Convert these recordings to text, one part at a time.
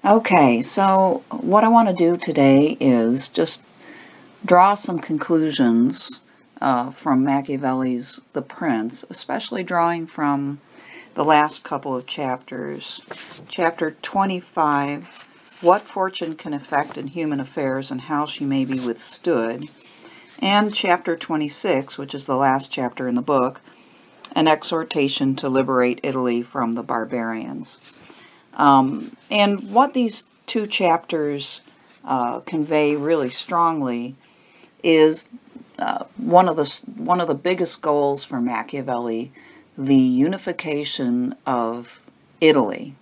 Okay, so what I want to do today is just draw some conclusions from Machiavelli's The Prince, especially drawing from the last couple of chapters. Chapter 25, What Fortune Can Affect in Human Affairs and How She May Be Withstood, and Chapter 26, which is the last chapter in the book, An Exhortation to Liberate Italy from the Barbarians. And what these two chapters convey really strongly is one of the biggest goals for Machiavelli, the unification of Italy.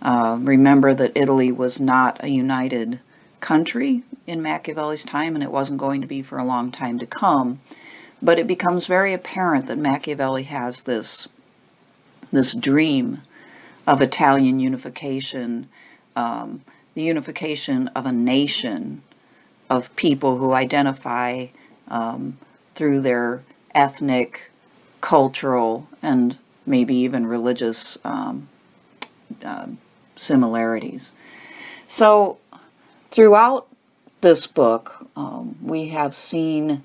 Remember that Italy was not a united country in Machiavelli's time, and it wasn't going to be for a long time to come. But it becomes very apparent that Machiavelli has this dream of Italian unification, the unification of a nation of people who identify through their ethnic, cultural, and maybe even religious similarities. So throughout this book, we have seen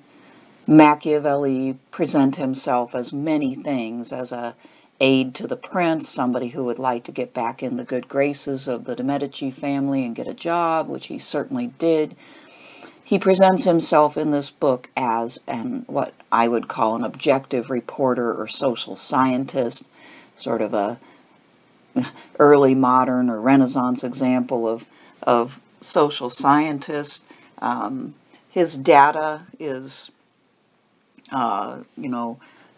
Machiavelli present himself as many things, as a aide to the prince, somebody who would like to get back in the good graces of the Medici family and get a job, which he certainly did. He presents himself in this book as what I would call an objective reporter or social scientist, sort of a early modern or Renaissance example of social scientist. His data is,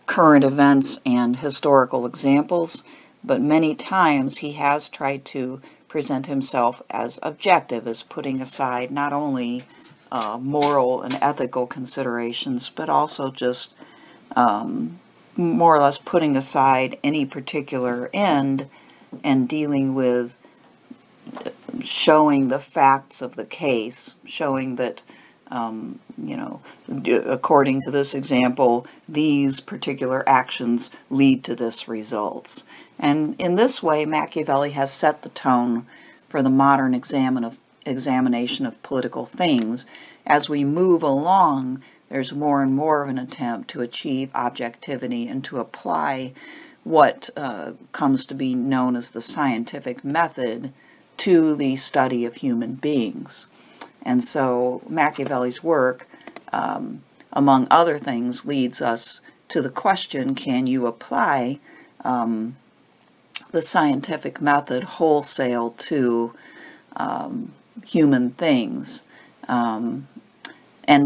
current events and historical examples, but many times he has tried to present himself as objective, as putting aside not only moral and ethical considerations, but also just more or less putting aside any particular end and dealing with showing the facts of the case, showing that according to this example, these particular actions lead to this results. And in this way, Machiavelli has set the tone for the modern examination of political things. As we move along, there's more and more of an attempt to achieve objectivity and to apply what comes to be known as the scientific method to the study of human beings. And so Machiavelli's work, among other things, leads us to the question, can you apply the scientific method wholesale to human things? And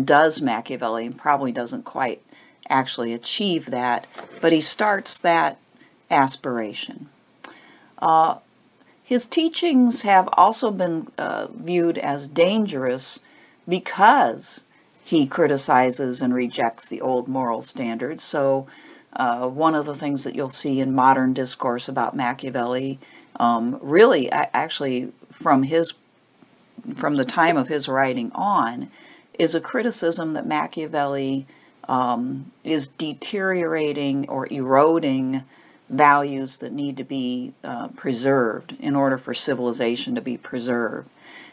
does Machiavelli? Probably doesn't quite actually achieve that, but he starts that aspiration. His teachings have also been viewed as dangerous because he criticizes and rejects the old moral standards. So one of the things that you'll see in modern discourse about Machiavelli, really actually from the time of his writing on, is a criticism that Machiavelli is deteriorating or eroding values that need to be preserved in order for civilization to be preserved.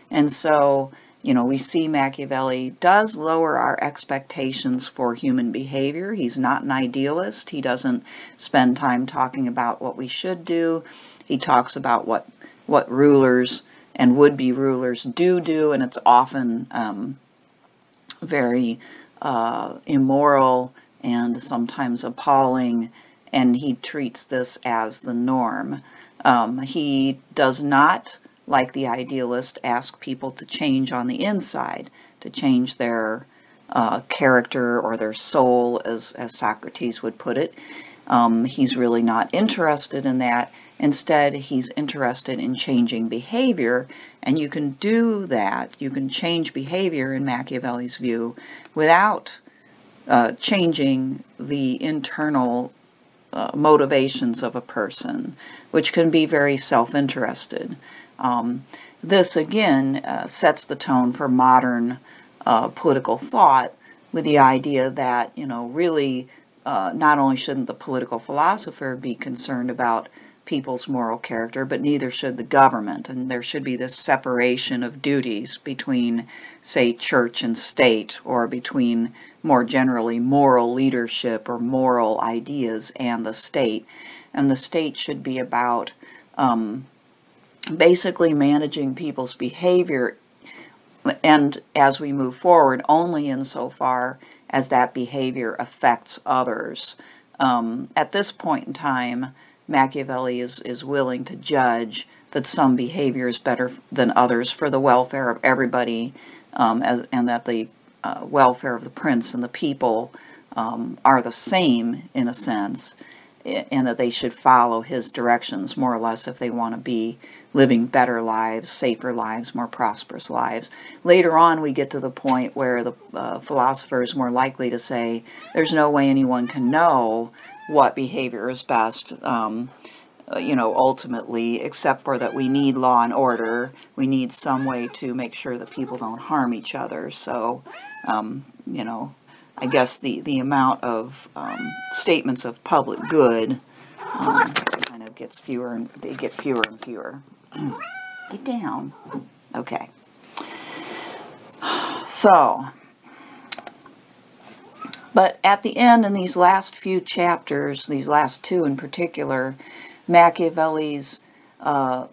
And so, we see Machiavelli does lower our expectations for human behavior. He's not an idealist. He doesn't spend time talking about what we should do. He talks about what rulers and would-be rulers do, and it's often very immoral and sometimes appalling, and he treats this as the norm. He does not, like the idealist, ask people to change on the inside, to change their character or their soul, as Socrates would put it. He's really not interested in that. Instead, he's interested in changing behavior, and you can do that. You can change behavior, in Machiavelli's view, without changing the internal motivations of a person, which can be very self-interested. This, again, sets the tone for modern political thought, with the idea that, really, not only shouldn't the political philosopher be concerned about people's moral character, but neither should the government. And there should be this separation of duties between, say, church and state, or between, more generally, moral leadership or moral ideas and the state. And the state should be about basically managing people's behavior, and as we move forward, only insofar as that behavior affects others. At this point in time, Machiavelli is willing to judge that some behavior is better than others for the welfare of everybody, and that the welfare of the prince and the people are the same in a sense, and that they should follow his directions more or less if they want to be living better lives, safer lives, more prosperous lives. Later on, we get to the point where the philosopher is more likely to say there's no way anyone can know what behavior is best, ultimately, except for that we need law and order. We need some way to make sure that people don't harm each other. So, I guess the amount of statements of public good kind of gets fewer and fewer. Get down. Okay. So, but at the end, in these last few chapters, these last two in particular, Machiavelli's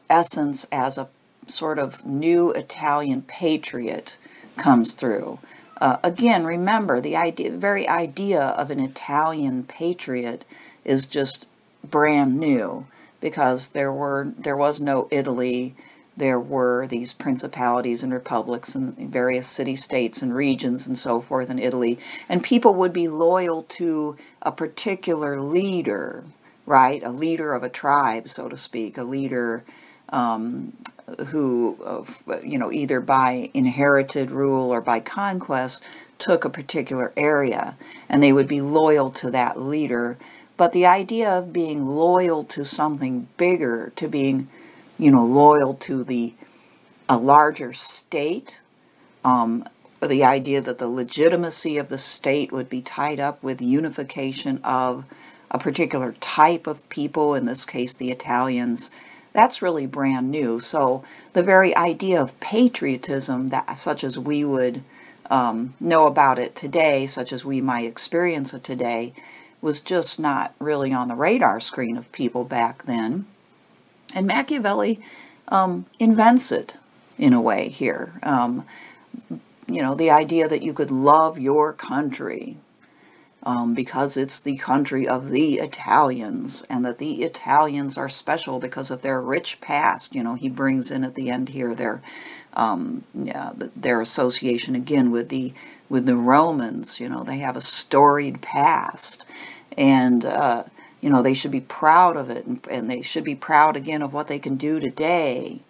essence as a sort of new Italian patriot comes through. Again, remember, the very idea of an Italian patriot is just brand new, because there was no Italy. There were these principalities and republics and various city-states and regions and so forth in Italy, and people would be loyal to a particular leader, right? A leader of a tribe, so to speak, a leader who, either by inherited rule or by conquest, took a particular area, and they would be loyal to that leader. But the idea of being loyal to something bigger, to being, loyal to a larger state, the idea that the legitimacy of the state would be tied up with unification of a particular type of people, in this case the Italians, that's really brand new. So the very idea of patriotism, such as we would know about it today, such as we might experience it today, was just not really on the radar screen of people back then. And Machiavelli invents it in a way here. The idea that you could love your country because it's the country of the Italians, and that the Italians are special because of their rich past. He brings in at the end here their association again with the Romans. They have a storied past, and they should be proud of it, and they should be proud again of what they can do today.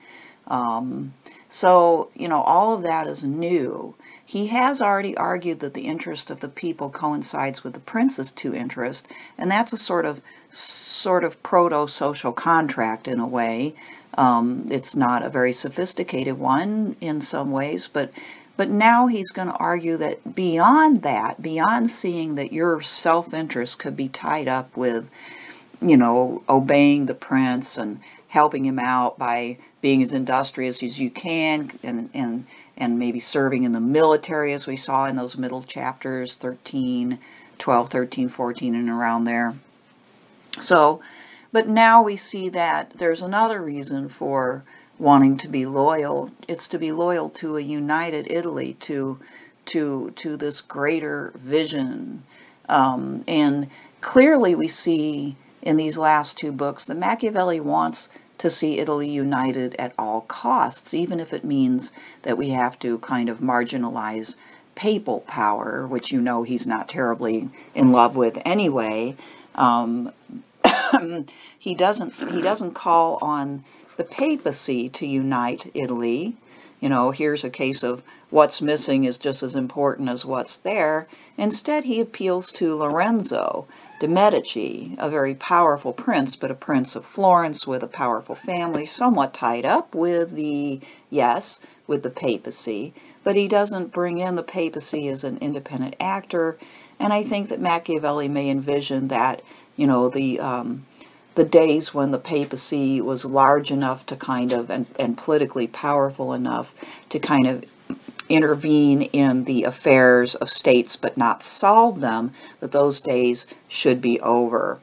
So all of that is new. He has already argued that the interest of the people coincides with the prince's true interest, and that's a sort of proto-social contract in a way. It's not a very sophisticated one in some ways, but now he's going to argue that beyond seeing that your self-interest could be tied up with, obeying the prince and helping him out by being as industrious as you can, and maybe serving in the military, as we saw in those middle chapters, 12, 13, 14, and around there. So, but now we see that there's another reason for wanting to be loyal. It's to be loyal to a united Italy, to this greater vision. And clearly we see in these last two books that Machiavelli wants to see Italy united at all costs, even if it means that we have to kind of marginalize papal power, which he's not terribly in love with anyway. He doesn't call on the papacy to unite Italy. Here's a case of what's missing is just as important as what's there. Instead, he appeals to Lorenzo de' Medici, a very powerful prince, but a prince of Florence with a powerful family, somewhat tied up with the papacy, but he doesn't bring in the papacy as an independent actor. And I think that Machiavelli may envision that, the days when the papacy was large enough to kind of, and politically powerful enough to kind of intervene in the affairs of states but not solve them, that those days should be over.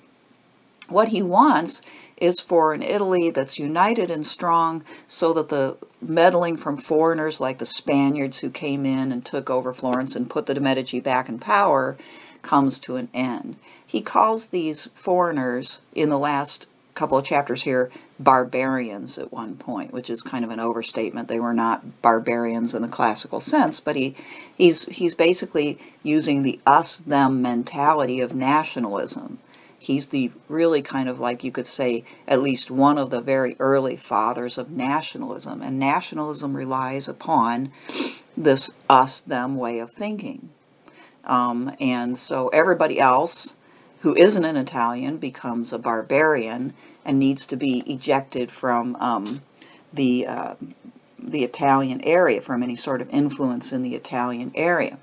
What he wants is for an Italy that's united and strong, so that the meddling from foreigners like the Spaniards who came in and took over Florence and put the Medici back in power comes to an end. He calls these foreigners, in the last couple of chapters here, barbarians at one point, which is kind of an overstatement. They were not barbarians in the classical sense, but he's basically using the us-them mentality of nationalism. He's the really kind of, like you could say, at least one of the very early fathers of nationalism. And nationalism relies upon this us-them way of thinking. And so everybody else who isn't an Italian becomes a barbarian and needs to be ejected from the Italian area, from any sort of influence in the Italian area.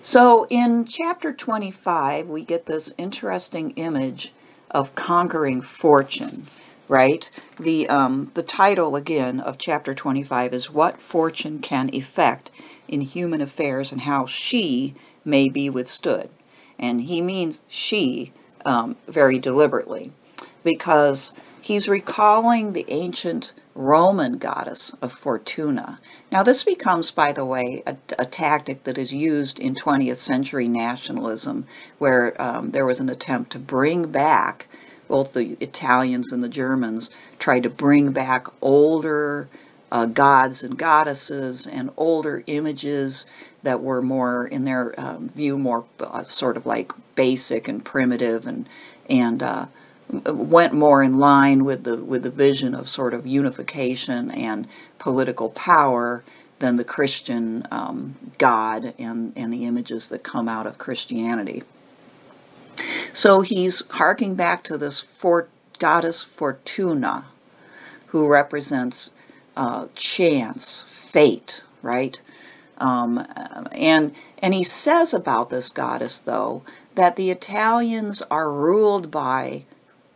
So in chapter 25, we get this interesting image of conquering fortune, right? The title, again, of chapter 25 is What Fortune Can Effect in Human Affairs and How She May Be Withstood. And he means she very deliberately, because he's recalling the ancient Roman goddess of Fortuna. Now this becomes, by the way, a tactic that is used in 20th century nationalism, where there was an attempt to bring back, both the Italians and the Germans tried to bring back older gods and goddesses and older images that were more, in their view, more sort of like basic and primitive, and went more in line with the vision of sort of unification and political power than the Christian God and the images that come out of Christianity. So he's harking back to this goddess Fortuna, who represents chance, fate, right? And he says about this goddess, though, that the Italians are ruled by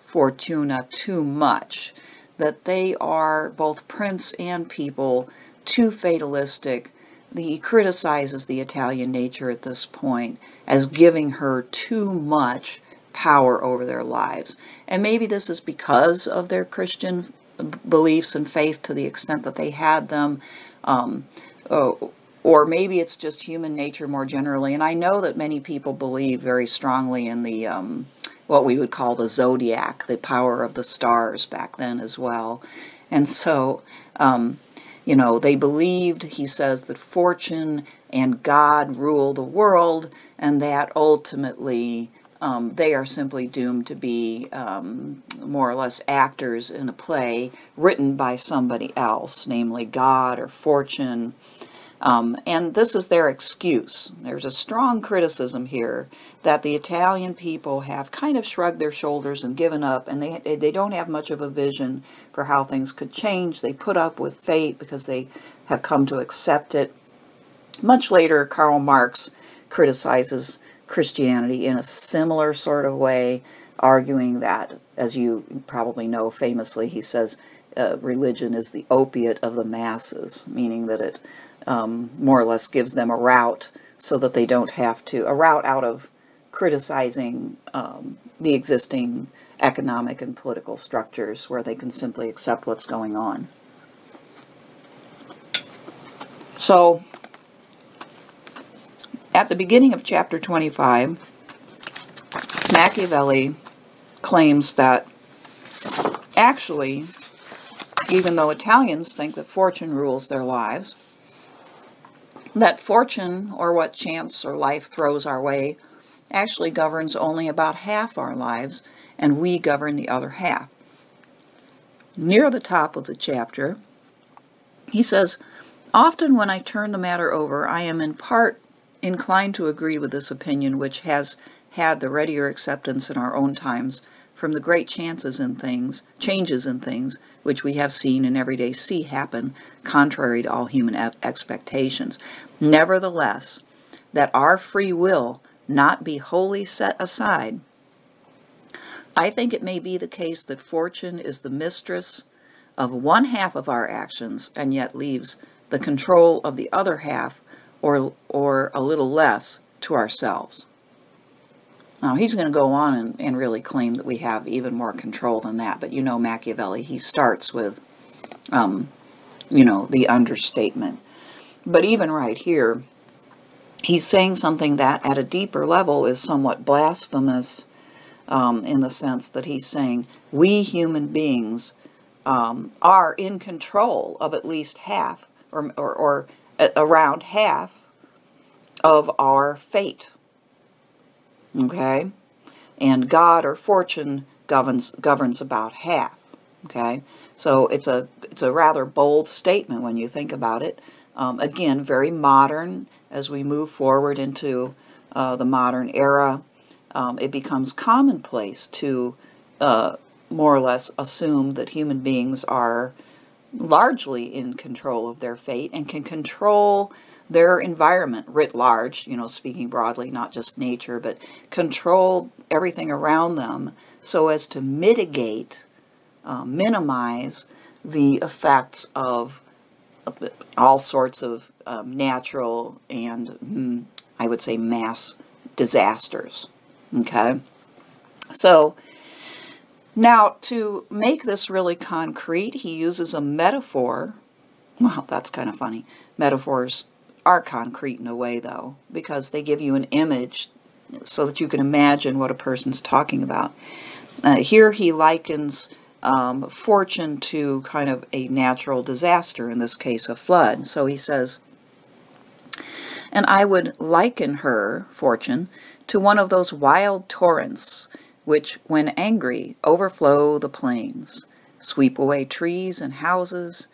Fortuna too much, that they are, both prince and people, too fatalistic. He criticizes the Italian nature at this point as giving her too much power over their lives. And maybe this is because of their Christian beliefs and faith to the extent that they had them, or maybe it's just human nature more generally. And I know that many people believe very strongly in the what we would call the zodiac, the power of the stars back then as well. And so, you know, they believed, he says, that fortune and God rule the world, and that ultimately they are simply doomed to be more or less actors in a play written by somebody else, namely God or fortune. And this is their excuse. There's a strong criticism here that the Italian people have kind of shrugged their shoulders and given up, and they don't have much of a vision for how things could change. They put up with fate because they have come to accept it. Much later, Karl Marx criticizes Christianity in a similar sort of way, arguing that, as you probably know famously, he says religion is the opiate of the masses, meaning that it more or less gives them a route so that they don't have to, a route out of criticizing the existing economic and political structures, where they can simply accept what's going on. So, at the beginning of chapter 25, Machiavelli claims that actually, even though Italians think that fortune rules their lives, that fortune, or what chance or life throws our way, actually governs only about half our lives, and we govern the other half. Near the top of the chapter, he says, "Often when I turn the matter over, I am in part inclined to agree with this opinion, which has had the readier acceptance in our own times from the great changes in things which we have seen and every day see happen contrary to all human expectations. Nevertheless, that our free will not be wholly set aside, I think it may be the case that fortune is the mistress of one half of our actions and yet leaves the control of the other half, or a little less, to ourselves. Now, he's going to go on and really claim that we have even more control than that, but you know Machiavelli, he starts with, you know, the understatement. But even right here, he's saying something that at a deeper level is somewhat blasphemous, in the sense that he's saying we human beings are in control of at least half or around half of our fate. Okay? And God or fortune governs about half. Okay? So it's a rather bold statement when you think about it. Again, very modern. As we move forward into the modern era, it becomes commonplace to more or less assume that human beings are largely in control of their fate and can control their environment writ large, you know, speaking broadly, not just nature, but control everything around them so as to mitigate, minimize the effects of all sorts of natural and, I would say, mass disasters. Okay? So, now, to make this really concrete, he uses a metaphor. Well, that's kind of funny. Metaphors are concrete in a way, though, because they give you an image so that you can imagine what a person's talking about. Here he likens fortune to kind of a natural disaster, in this case a flood. So he says, and I would liken her, fortune, to one of those wild torrents which, when angry, overflow the plains, sweep away trees and houses,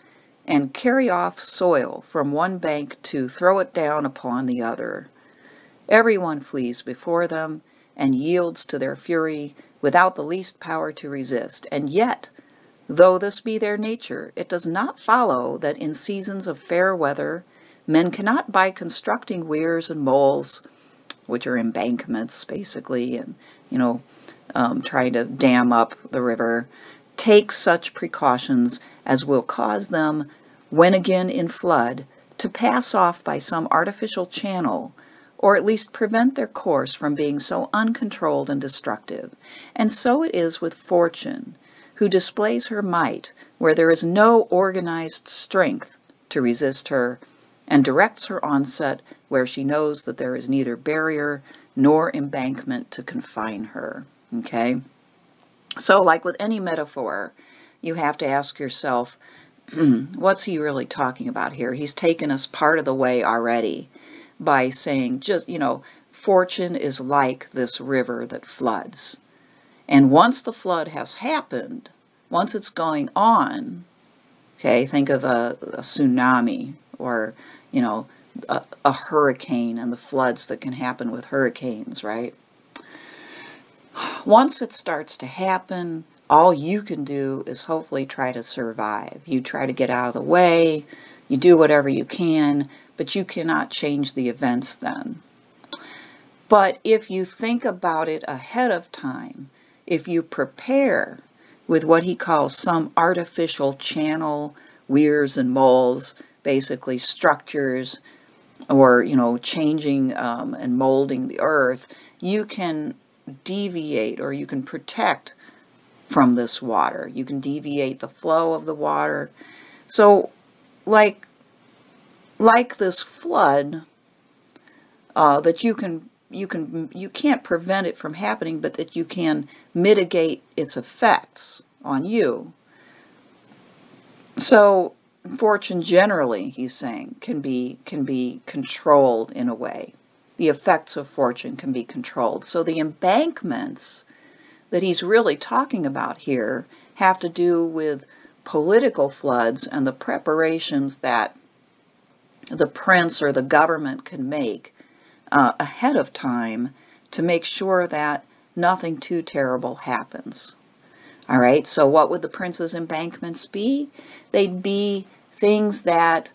and carry off soil from one bank to throw it down upon the other. Everyone flees before them and yields to their fury without the least power to resist. And yet, though this be their nature, it does not follow that in seasons of fair weather, men cannot, by constructing weirs and moles, which are embankments basically, and, you know, trying to dam up the river, take such precautions as will cause them, when again in flood, to pass off by some artificial channel, or at least prevent their course from being so uncontrolled and destructive. And so it is with fortune, who displays her might where there is no organized strength to resist her, and directs her onset where she knows that there is neither barrier nor embankment to confine her. Okay? So, like with any metaphor, you have to ask yourself, what's he really talking about here? He's taken us part of the way already by saying, just, you know, fortune is like this river that floods. And once the flood has happened, once it's going on, okay, think of a tsunami or, you know, a hurricane and the floods that can happen with hurricanes, right? Once it starts to happen, all you can do is hopefully try to survive. You try to get out of the way, you do whatever you can, but you cannot change the events then. But if you think about it ahead of time, if you prepare with what he calls some artificial channel, weirs and moles, basically structures, or, you know, changing and molding the earth, you can deviate or you can protect from this water. You can deviate the flow of the water. So, like this flood, that you can't prevent it from happening, but that you can mitigate its effects on you. So, fortune generally, he's saying, can be controlled in a way. The effects of fortune can be controlled. So the embankments that he's really talking about here have to do with political floods and the preparations that the prince or the government can make ahead of time to make sure that nothing too terrible happens. All right, so what would the prince's embankments be? They'd be things that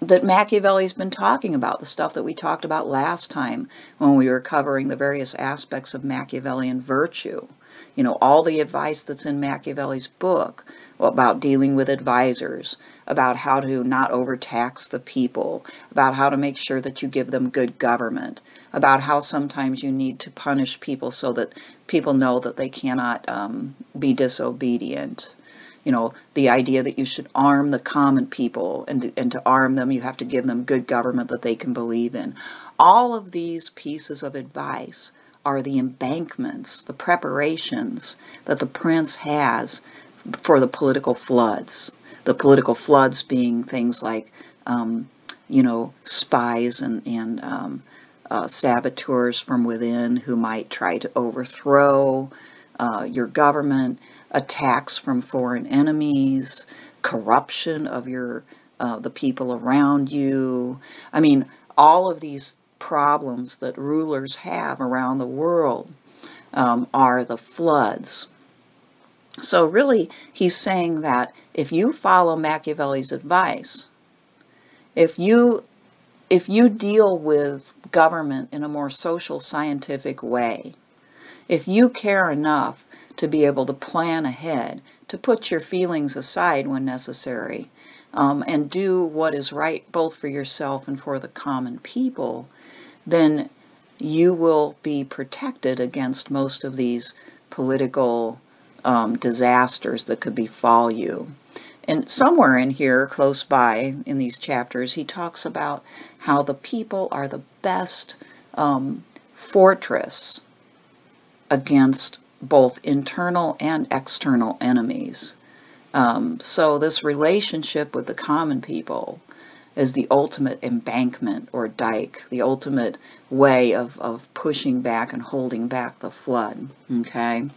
that Machiavelli's been talking about, the stuff that we talked about last time when we were covering the various aspects of Machiavellian virtue. You know, all the advice that's in Machiavelli's book about dealing with advisors, about how to not overtax the people, about how to make sure that you give them good government, about how sometimes you need to punish people so that people know that they cannot be disobedient. You know, the idea that you should arm the common people, and to arm them you have to give them good government that they can believe in. All of these pieces of advice are the embankments, the preparations that the prince has for the political floods. The political floods being things like, you know, spies and saboteurs from within who might try to overthrow your government, attacks from foreign enemies, corruption of your the people around you. I mean, all of these problems that rulers have around the world are the floods. So really, he's saying that if you follow Machiavelli's advice, if you deal with government in a more social, scientific way, if you care enough to be able to plan ahead, to put your feelings aside when necessary, and do what is right both for yourself and for the common people, then you will be protected against most of these political disasters that could befall you. And somewhere in here, close by, in these chapters, he talks about how the people are the best fortress against both internal and external enemies. So this relationship with the common people is the ultimate embankment or dike, the ultimate way of pushing back and holding back the flood. Okay?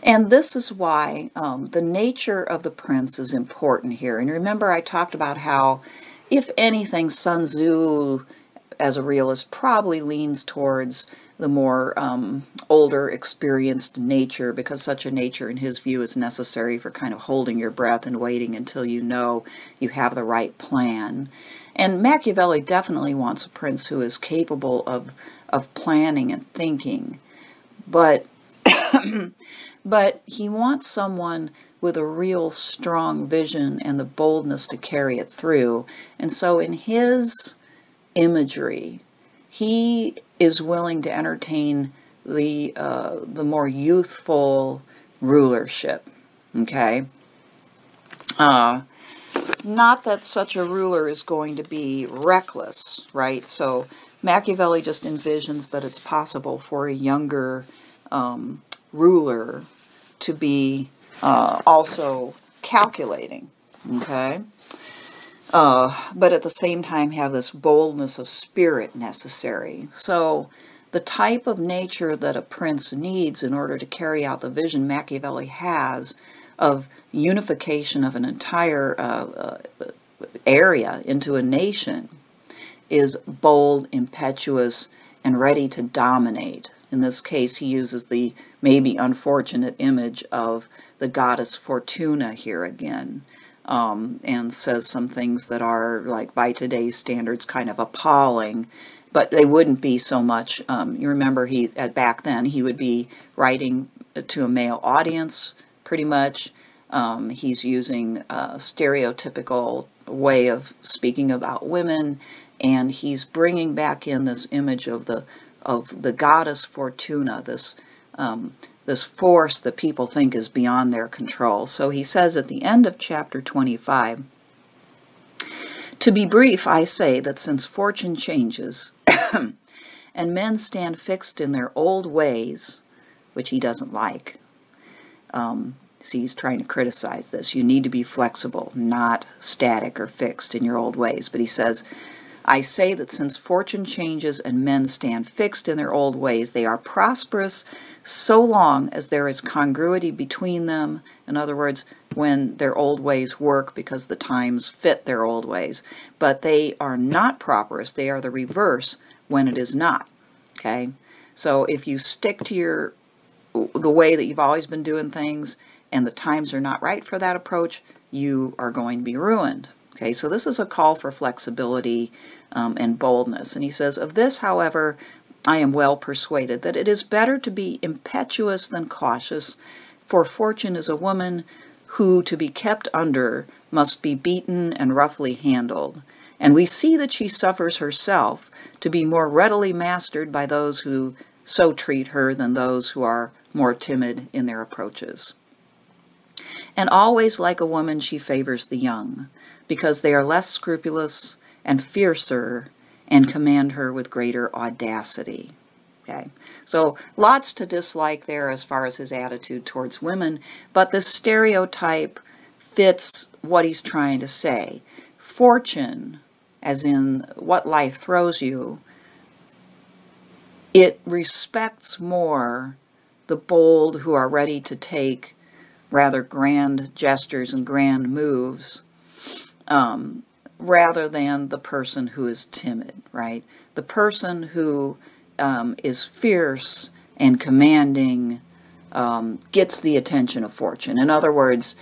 And this is why the nature of the prince is important here. And remember, I talked about how, if anything, Sun Tzu, as a realist, probably leans towards the more older, experienced nature, because such a nature, in his view, is necessary for kind of holding your breath and waiting until you know you have the right plan. And Machiavelli definitely wants a prince who is capable of planning and thinking. But but he wants someone with a real strong vision and the boldness to carry it through. And so in his imagery, he is willing to entertain the more youthful rulership. Okay? Not that such a ruler is going to be reckless, right? So Machiavelli just envisions that it's possible for a younger ruler to be also calculating, okay? But at the same time have this boldness of spirit necessary. So the type of nature that a prince needs in order to carry out the vision Machiavelli has of unification of an entire area into a nation is bold, impetuous, and ready to dominate. In this case, he uses the maybe unfortunate image of the goddess Fortuna here again, and says some things that are, like, by today's standards, kind of appalling, but they wouldn't be so much. You remember, back then, he would be writing to a male audience, pretty much. He's using a stereotypical way of speaking about women, and he's bringing back in this image of the goddess Fortuna, this force that people think is beyond their control. So he says at the end of chapter 25, "To be brief, I say that since fortune changes and men stand fixed in their old ways," which he doesn't like. See, he's trying to criticize this. You need to be flexible, not static or fixed in your old ways. But he says, "I say that since fortune changes and men stand fixed in their old ways, they are prosperous so long as there is congruity between them." In other words, when their old ways work because the times fit their old ways. But they are not prosperous. They are the reverse when it is not. Okay? So if you stick to the way that you've always been doing things, and the times are not right for that approach, you are going to be ruined. Okay, so this is a call for flexibility and boldness. And he says, of this, however, I am well persuaded that it is better to be impetuous than cautious, for fortune is a woman who, to be kept under, must be beaten and roughly handled. And we see that she suffers herself to be more readily mastered by those who so treat her than those who are more timid in their approaches. And always like a woman she favors the young, because they are less scrupulous and fiercer and command her with greater audacity. Okay, so lots to dislike there as far as his attitude towards women, but this stereotype fits what he's trying to say. Fortune, as in what life throws you, it respects more the bold who are ready to take rather grand gestures and grand moves, rather than the person who is timid, right? The person who is fierce and commanding gets the attention of fortune. In other words,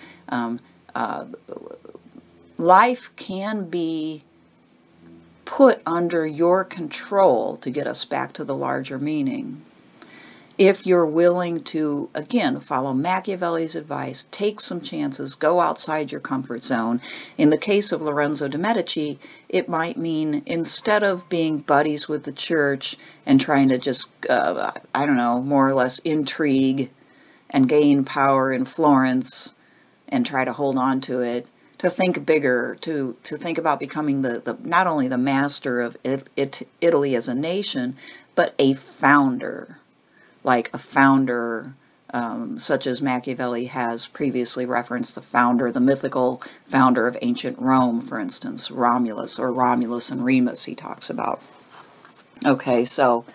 life can be put under your control, to get us back to the larger meaning, if you're willing to, again, follow Machiavelli's advice, take some chances, go outside your comfort zone. In the case of Lorenzo de' Medici, it might mean, instead of being buddies with the church and trying to just, I don't know, more or less intrigue and gain power in Florence and try to hold on to it, to think bigger, to think about becoming the not only the master of Italy as a nation, but a founder. Like a founder, such as Machiavelli has previously referenced, the mythical founder of ancient Rome, for instance, Romulus, or Romulus and Remus he talks about. Okay, so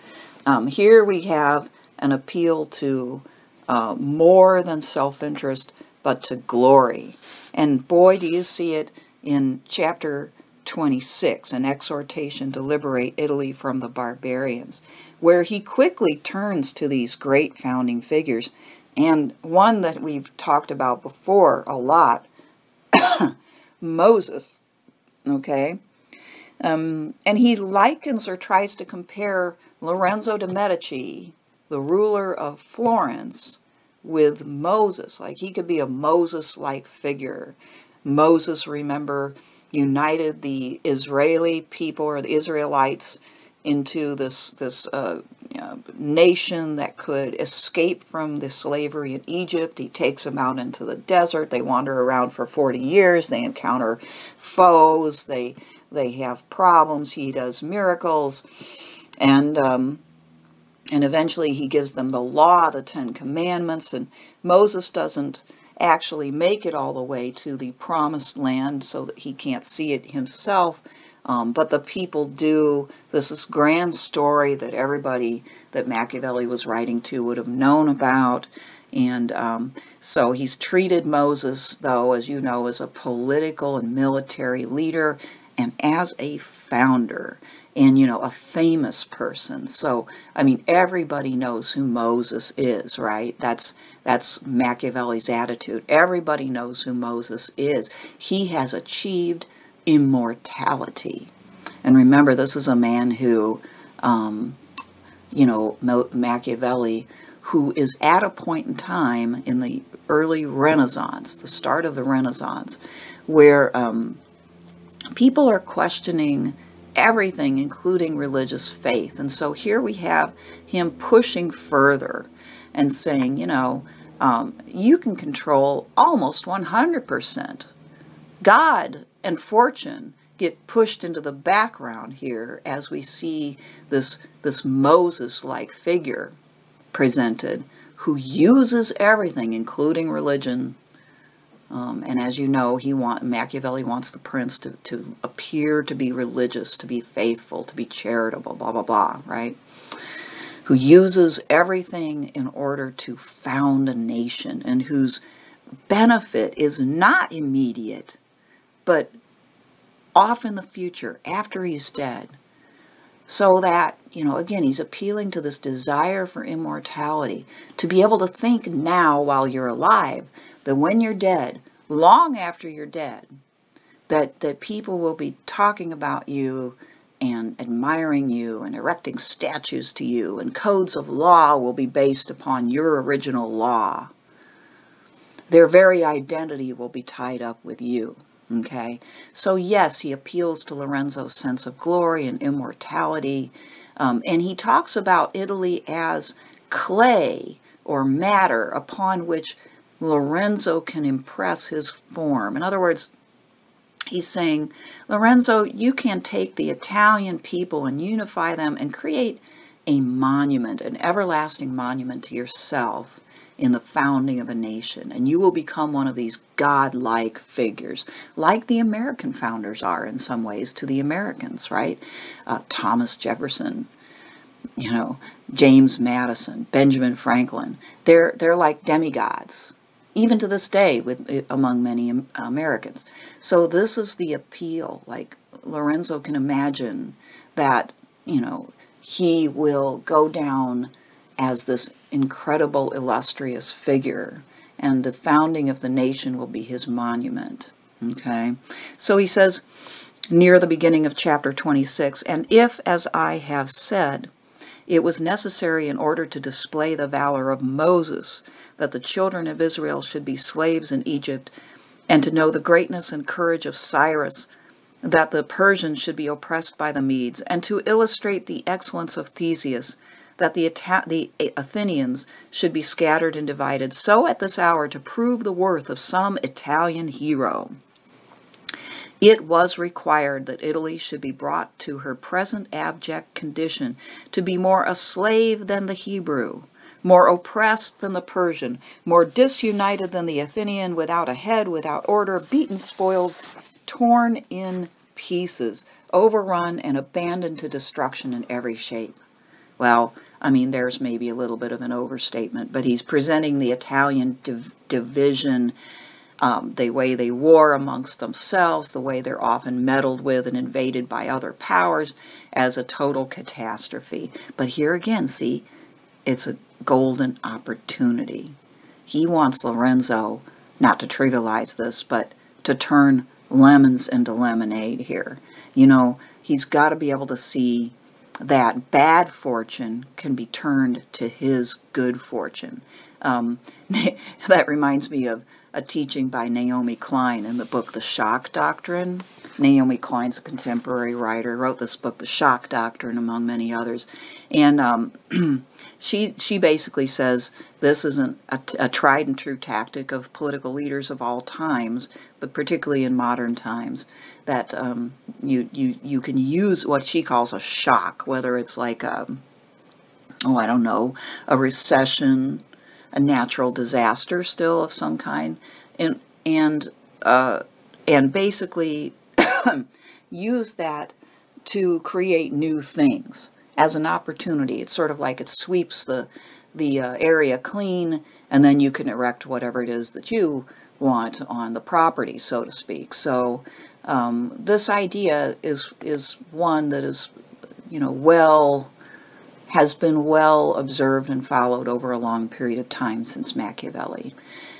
here we have an appeal to more than self-interest, but to glory. And boy, do you see it in chapter 26, an exhortation to liberate Italy from the barbarians, where he quickly turns to these great founding figures, and one that we've talked about before a lot, Moses, okay? And he likens or tries to compare Lorenzo de' Medici, the ruler of Florence, with Moses. Like he could be a Moses-like figure. Moses, remember, united the Israeli people, or the Israelites, into this nation that could escape from the slavery in Egypt. He takes them out into the desert. They wander around for 40 years. They encounter foes. They have problems. He does miracles. And eventually he gives them the law, the 10 Commandments. And Moses doesn't actually make it all the way to the promised land, so that he can't see it himself. But the people do. This is grand story that everybody that Machiavelli was writing to would have known about. And so he's treated Moses, though, as you know, as a political and military leader and as a founder and, you know, a famous person. So, I mean, everybody knows who Moses is, right? That's Machiavelli's attitude. Everybody knows who Moses is. He has achieved immortality. And remember, this is a man who, you know, Machiavelli, who is at a point in time in the early Renaissance, the start of the Renaissance, where people are questioning everything, including religious faith. And so here we have him pushing further and saying, you know, you can control almost 100%. God and fortune get pushed into the background here as we see this Moses-like figure presented, who uses everything, including religion. And as you know, Machiavelli wants the prince to appear to be religious, to be faithful, to be charitable, blah, blah, blah, right? Who uses everything in order to found a nation, and whose benefit is not immediate, but off in the future, after he's dead. So that, you know, again, he's appealing to this desire for immortality, to be able to think now while you're alive, that when you're dead, long after you're dead, that people will be talking about you and admiring you and erecting statues to you, and codes of law will be based upon your original law. Their very identity will be tied up with you. Okay? So yes, he appeals to Lorenzo's sense of glory and immortality, and he talks about Italy as clay or matter upon which Lorenzo can impress his form. In other words, he's saying, Lorenzo, you can take the Italian people and unify them and create a monument, an everlasting monument to yourself in the founding of a nation, and you will become one of these godlike figures, like the American founders are in some ways to the Americans, right? Thomas Jefferson, you know, James Madison, Benjamin Franklin. They're like demigods, even to this day, among many Americans. So this is the appeal. Like, Lorenzo can imagine that, you know, he will go down as this incredible, illustrious figure, and the founding of the nation will be his monument. Okay? So he says, near the beginning of chapter 26, and if, as I have said, it was necessary in order to display the valor of Moses that the children of Israel should be slaves in Egypt, and to know the greatness and courage of Cyrus, that the Persians should be oppressed by the Medes, and to illustrate the excellence of Theseus, that the Athenians should be scattered and divided, so at this hour to prove the worth of some Italian hero, it was required that Italy should be brought to her present abject condition, to be more a slave than the Hebrew, more oppressed than the Persian, more disunited than the Athenian, without a head, without order, beaten, spoiled, torn in pieces, overrun, and abandoned to destruction in every shape. Well, I mean, there's maybe a little bit of an overstatement, but he's presenting the Italian division, the way they war amongst themselves, the way they're often meddled with and invaded by other powers, as a total catastrophe. But here again, see, it's a golden opportunity. He wants Lorenzo not to trivialize this, but to turn lemons into lemonade here. You know, he's got to be able to see that bad fortune can be turned to his good fortune. That reminds me of a teaching by Naomi Klein in the book The Shock Doctrine. Naomi Klein's a contemporary writer, wrote this book, The Shock Doctrine, among many others. And she basically says this isn't a tried and true tactic of political leaders of all times, but particularly in modern times, that you can use what she calls a shock, whether it's like I don't know, a recession, a natural disaster still of some kind, and basically use that to create new things as an opportunity. It's sort of like it sweeps the area clean, and then you can erect whatever it is that you want on the property, so to speak. So this idea is one that is, you know, has been well observed and followed over a long period of time since Machiavelli.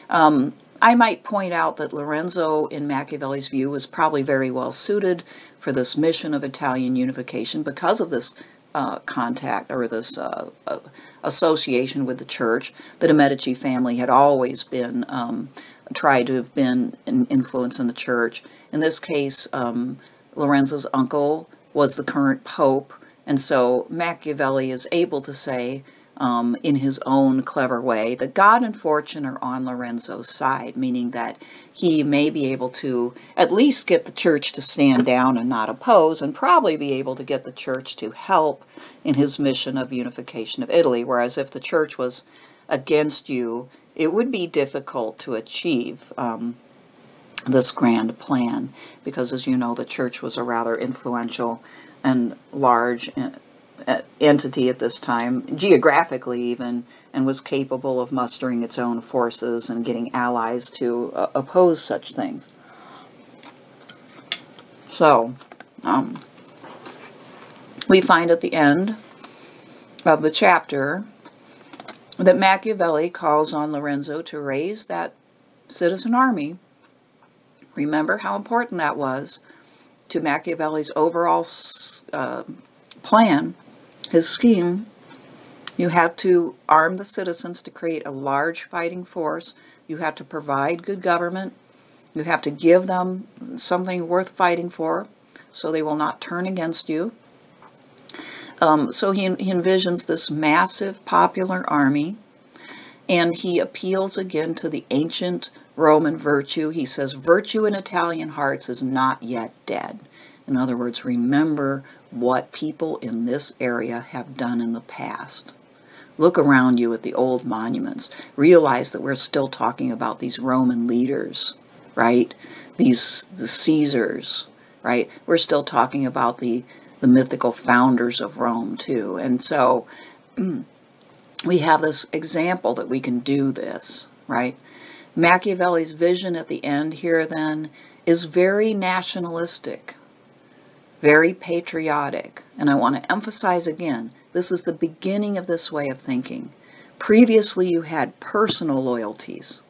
I might point out that Lorenzo, in Machiavelli's view, was probably very well suited for this mission of Italian unification because of this contact, or this association with the church. The de' Medici family had always been tried to have been an influence in the church. In this case, Lorenzo's uncle was the current pope, and so Machiavelli is able to say, in his own clever way, that God and fortune are on Lorenzo's side, meaning that he may be able to at least get the church to stand down and not oppose, and probably be able to get the church to help in his mission of unification of Italy, whereas if the church was against you, it would be difficult to achieve this grand plan, because, as you know, the church was a rather influential and large entity at this time, geographically even, and was capable of mustering its own forces and getting allies to oppose such things. So, we find at the end of the chapter that Machiavelli calls on Lorenzo to raise that citizen army Remember how important that was to Machiavelli's overall plan, his scheme. You have to arm the citizens to create a large fighting force. You have to provide good government. You have to give them something worth fighting for so they will not turn against you. So he envisions this massive popular army, and he appeals again to the ancient Roman virtue. He says, virtue in Italian hearts is not yet dead. In other words, remember what people in this area have done in the past. Look around you at the old monuments. Realize that we're still talking about these Roman leaders, right? The Caesars, right? We're still talking about the mythical founders of Rome, too. And so we have this example that we can do this, right? Machiavelli's vision at the end here, then, is very nationalistic, very patriotic. And I want to emphasize again, this is the beginning of this way of thinking. Previously, you had personal loyalties.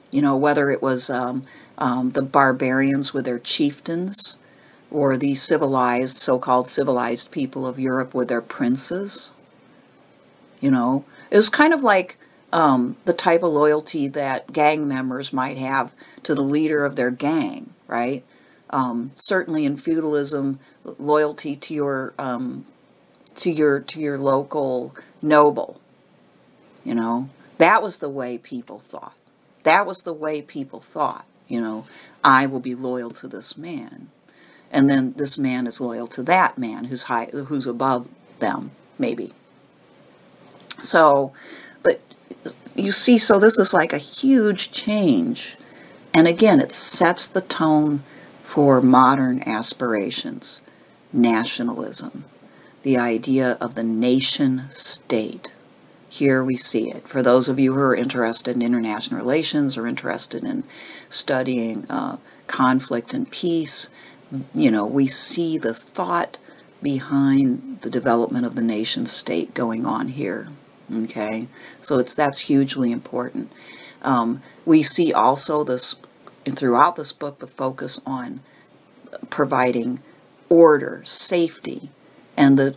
You know, whether it was the barbarians with their chieftains, or the civilized, so-called civilized people of Europe with their princes. You know, it was kind of like the type of loyalty that gang members might have to the leader of their gang, right? Certainly in feudalism, loyalty to your local noble. You know, that was the way people thought. That was the way people thought. You know, I will be loyal to this man, and then this man is loyal to that man who's above them, maybe. So, but you see, so this is like a huge change. And again, it sets the tone for modern aspirations. Nationalism, the idea of the nation state. Here we see it. For those of you who are interested in international relations or interested in studying conflict and peace, you know, we see the thought behind the development of the nation state going on here. Okay, so that's hugely important. We see also this throughout this book, the focus on providing order, safety, and the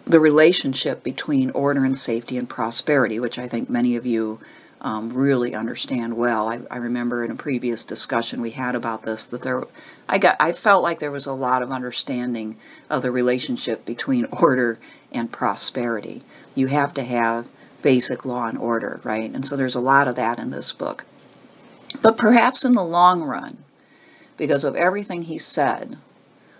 relationship between order and safety and prosperity, which I think many of you really understand well. I remember in a previous discussion we had about this that I felt like there was a lot of understanding of the relationship between order and prosperity. You have to have basic law and order, right? And so there's a lot of that in this book. But perhaps in the long run, because of everything he said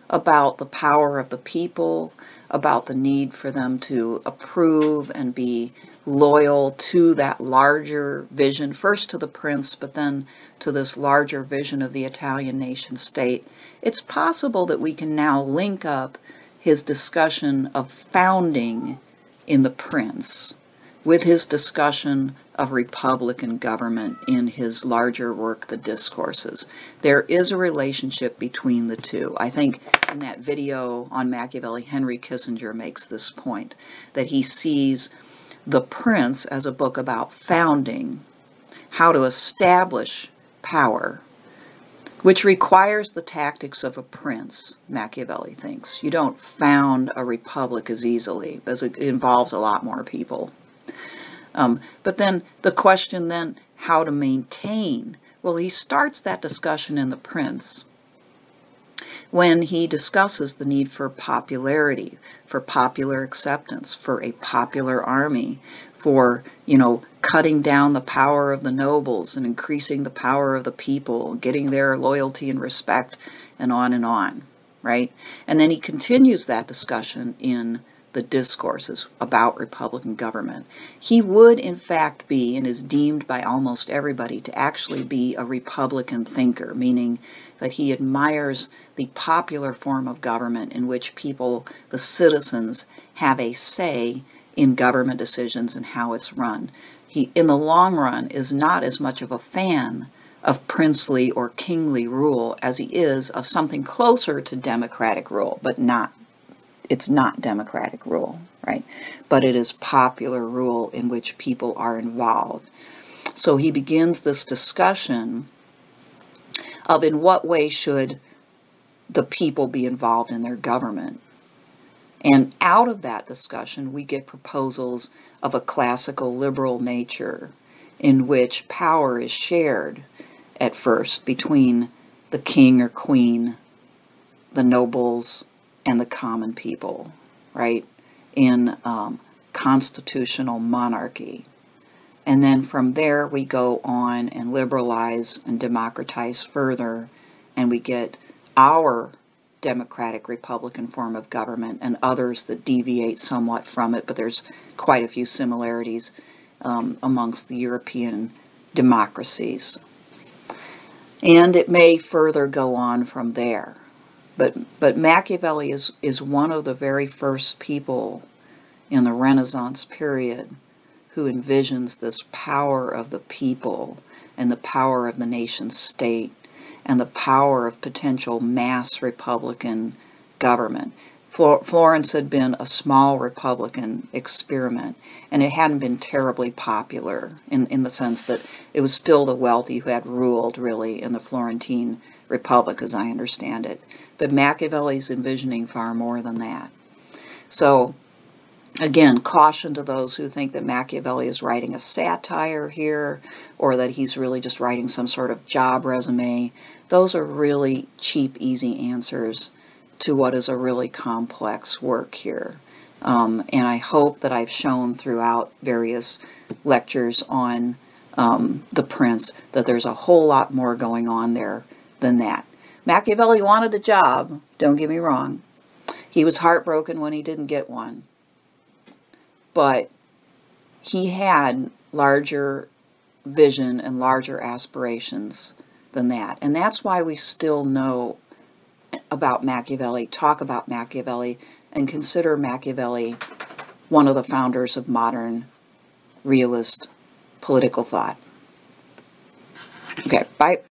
about the power of the people, about the need for them to approve and be loyal to that larger vision, first to the prince, but then to this larger vision of the Italian nation state, it's possible that we can now link up his discussion of founding in the prince with his discussion of republican government in his larger work, The Discourses. There is a relationship between the two. I think in that video on Machiavelli, Henry Kissinger makes this point, that he sees The Prince as a book about founding, how to establish power, which requires the tactics of a prince, Machiavelli thinks. You don't found a republic as easily, because it involves a lot more people. But then the question then, how to maintain? Well, he starts that discussion in The Prince when he discusses the need for popularity, for popular acceptance, for a popular army, for, you know, cutting down the power of the nobles and increasing the power of the people, getting their loyalty and respect, and on, right? And then he continues that discussion in The Discourses about republican government. He would, in fact, be, and is deemed by almost everybody to actually be a republican thinker, meaning that he admires the popular form of government in which people, the citizens, have a say in government decisions and how it's run. He, in the long run, is not as much of a fan of princely or kingly rule as he is of something closer to democratic rule, but not. It's not democratic rule, right? But it is popular rule in which people are involved. So he begins this discussion of in what way should the people be involved in their government. And out of that discussion, we get proposals of a classical liberal nature in which power is shared at first between the king or queen, the nobles, and the common people, right? In constitutional monarchy. And then from there we go on and liberalize and democratize further, and we get our democratic republican form of government and others that deviate somewhat from it, but there's quite a few similarities amongst the European democracies. And it may further go on from there. But Machiavelli is one of the very first people in the Renaissance period who envisions this power of the people and the power of the nation state and the power of potential mass republican government. Florence had been a small republican experiment, and it hadn't been terribly popular in the sense that it was still the wealthy who had ruled, really, in the Florentine Republic, as I understand it. But Machiavelli's envisioning far more than that. So, again, caution to those who think that Machiavelli is writing a satire here, or that he's really just writing some sort of job resume. Those are really cheap, easy answers to what is a really complex work here. And I hope that I've shown throughout various lectures on The Prince that there's a whole lot more going on there than that. Machiavelli wanted a job, don't get me wrong. He was heartbroken when he didn't get one. But he had larger vision and larger aspirations than that. And that's why we still know about Machiavelli, talk about Machiavelli, and consider Machiavelli one of the founders of modern realist political thought. Okay, bye.